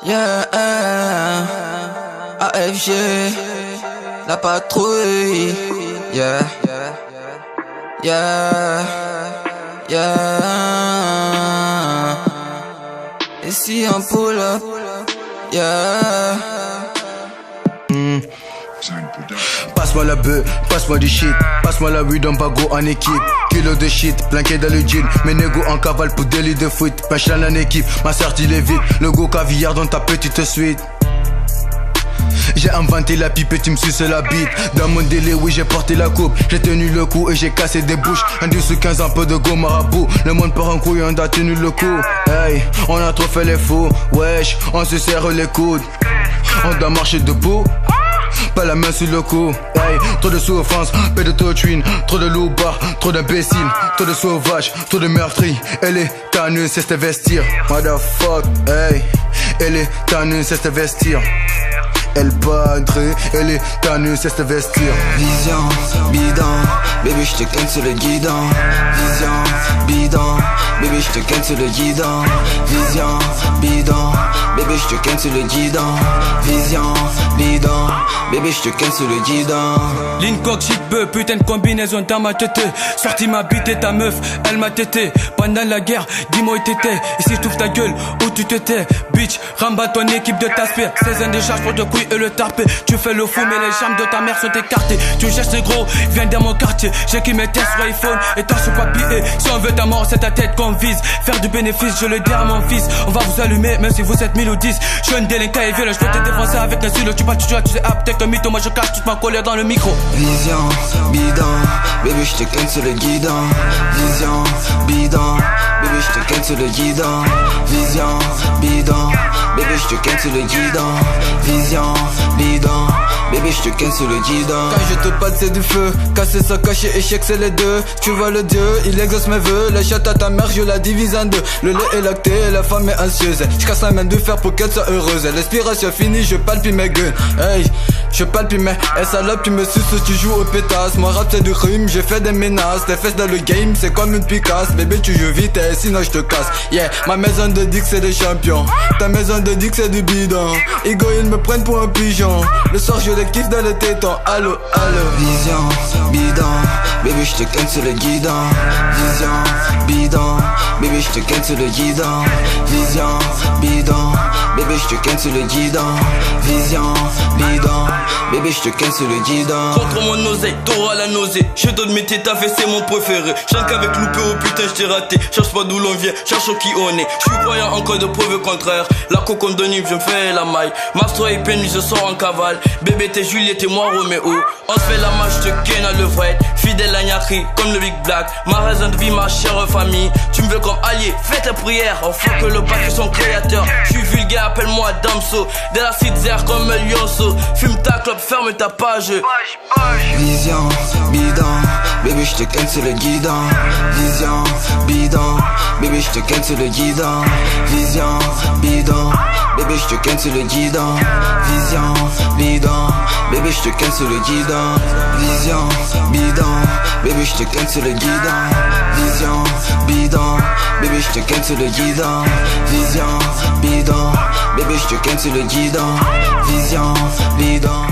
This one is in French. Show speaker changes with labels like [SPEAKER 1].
[SPEAKER 1] Yeah, AFG, la patrouille. Yeah, yeah, yeah. Ici un pull-up. Yeah.
[SPEAKER 2] Passe-moi la bœuf, passe-moi du shit. Passe-moi la weed en bagot en équipe. Kilo de shit, planqué dans le jean. Mes négos en cavale pour délit de foot. Punchline en équipe, ma sortie est vite. Le go caviar dans ta petite suite. J'ai inventé la pipe et tu me suces la bite. Dans mon délai, oui, j'ai porté la coupe. J'ai tenu le coup et j'ai cassé des bouches. Un 10 sous 15, un peu de go marabout. Le monde part en couille, on a tenu le coup. Hey, on a trop fait les fous. Wesh, on se serre les coudes. On doit marcher debout. Pas la main sur le cou. Hey, trop de souffrance, peu de totrine. Trop de loupards, trop d'imbéciles. Trop de sauvages, trop de meurtris. Elle est tannée, c'est se vestir. Motherfuck, hey. Elle est tannée, c'est se vestir. Elle padre, elle est tannée, c'est se vestir.
[SPEAKER 1] Vision, bidon, baby j'te ken sur le guidon. Vision, bidon, baby j'te ken sur le guidon. Vision, bidon, baby j'te ken sur le guidon. Vision, bidon, baby j'te ken sur le guidon.
[SPEAKER 3] Lincock, shit peu, putain de combinaison dans ma tête. Sorti ma bite et ta meuf, elle m'a tété. Pendant la guerre, dis-moi où t'étais. Ici je t'ouvre ta gueule, où tu t'étais. Bitch, rembat ton équipe de t'aspire. 16 ans de charge pour te couiller et le tarpé. Tu fais le fou mais les jambes de ta mère sont écartées. Tu cherches les gros, viens dans mon quartier. J'ai qui mes tests sur iPhone et toi sur papier. Si on veut ta mort c'est ta tête qu'on vise. Faire du bénéfice je le dis à mon fils. On va vous allumer même si vous êtes 1000 ou 10. Je suis un délinquant et violent, je peux te défoncer avec un stylo. Tu tu sais apte que mytho. Moi je cache toute ma colère dans le micro.
[SPEAKER 1] Vision, bidon, baby j'te ken sur le guidon. Vision, bidon, baby j'te ken sur le guidon. Vision, bidon, baby j'te ken sur le guidon. Vision, bidon, baby j'te ken sur le guidon. Quand je te passe c'est du feu, casser ça caché échec c'est les deux. Tu vois le dieu, il exauce mes vœux. La chatte à ta mère je la divise en deux. Le lait est lacté, la femme est anxieuse. Je casse la main de fer pour qu'elle soit heureuse. L'inspiration finie, je palpie mes gueules. Hey, je palpie mes, hey salope tu me suces, tu joues au pétasse. Moi rap c'est du rhume, j'ai fait des menaces. Tes fesses dans le game, c'est comme une picasse. Bébé tu joues vite, hey, sinon je te casse. Yeah, ma maison de Dick c'est des champions. Ta maison de Dick c'est du bidon. Ego ils me prennent pour un pigeon. Le soir je les kiffe dans le téton. Allo, allo. Vision, bidon, baby j'te ken sur le guidon. Vision, bidon, baby j'te ken sur le guidon. Vision, bidon, baby j'te ken sur le guidon. Vision, bidon, baby j'te ken sur le guidon.
[SPEAKER 4] Contre mon oseille, t'auras la nausée. Je donne mes tétas, c'est mon préféré. Chante qu'avec loupé, oh putain j't'ai raté. Cherche pas d'où l'on vient, cherche qui on est. J'suis croyant encore de preuves contraires. La coconne de Nîmes, je me fais la maille. Mastro et pénis, je sors en cavale. Bébé t'es Juliette et moi Roméo. On se fait la marche, j'te ken à levrette. Fidèle à Nyakri, comme le Big Black. Ma raison de vie, ma chère famille. Tu me veux comme allié, fais tes prières. On fait que le bac est son créateur. J'suis vulgaire, appelle-moi Damso. De la citère comme El Lionceau. Fume ta clope, ferme ta page.
[SPEAKER 1] Vision, bidon, baby j'te ken sur le guidon. Vision, bidon, baby j'te ken sur le guidon. Vision, bidon, baby j'te ken sur le guidon. Vision, bidon, baby j'te ken sur le guidon. Vision, bidon, baby j'te ken sur le guidon. Vision, bidon, baby j'te ken sur le guidon. Vision, bidon, baby j'te ken sur le guidon. Vision, bidon.